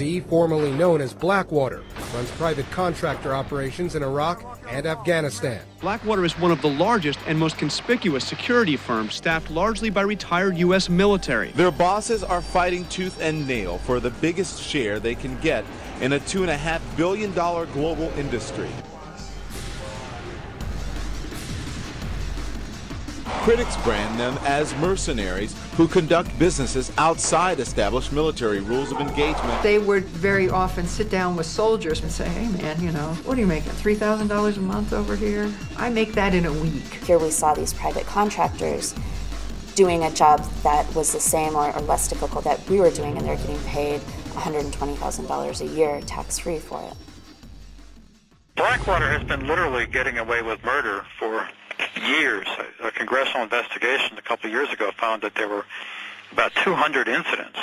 BZ, formerly known as Blackwater, runs private contractor operations in Iraq and Afghanistan. Blackwater is one of the largest and most conspicuous security firms, staffed largely by retired U.S. military. Their bosses are fighting tooth and nail for the biggest share they can get in a $2.5 billion global industry. Critics brand them as mercenaries who conduct businesses outside established military rules of engagement. They would very often sit down with soldiers and say, hey man, you know, what are you making, $3,000 a month over here? I make that in a week. Here we saw these private contractors doing a job that was the same or less difficult that we were doing, and they're getting paid $120,000 a year tax-free for it. Blackwater has been literally getting away with murder for years. A congressional investigation a couple of years ago found that there were about 200 incidents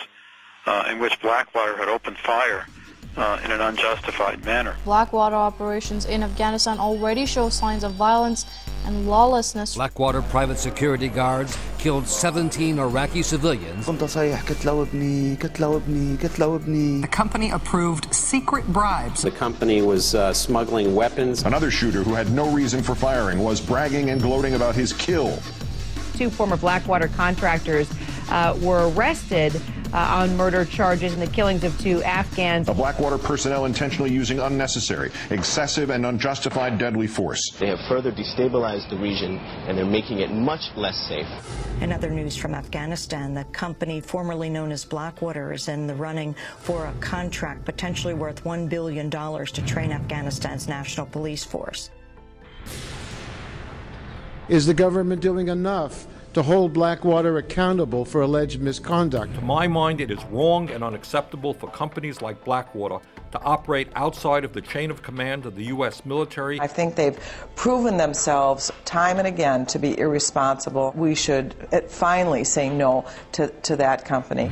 in which Blackwater had opened fire in an unjustified manner. Blackwater operations in Afghanistan already show signs of violence and lawlessness. Blackwater private security guards killed 17 Iraqi civilians. The company approved secret bribes. The company was smuggling weapons. Another shooter who had no reason for firing was bragging and gloating about his kill. 2 former Blackwater contractors were arrested on murder charges in the killings of 2 Afghans. The Blackwater personnel intentionally using unnecessary, excessive, and unjustified deadly force. They have further destabilized the region, and they're making it much less safe. In other news from Afghanistan, the company formerly known as Blackwater is in the running for a contract potentially worth $1 billion to train Afghanistan's national police force. Is the government doing enough to hold Blackwater accountable for alleged misconduct? To my mind, it is wrong and unacceptable for companies like Blackwater to operate outside of the chain of command of the U.S. military. I think they've proven themselves time and again to be irresponsible. We should finally say no to that company.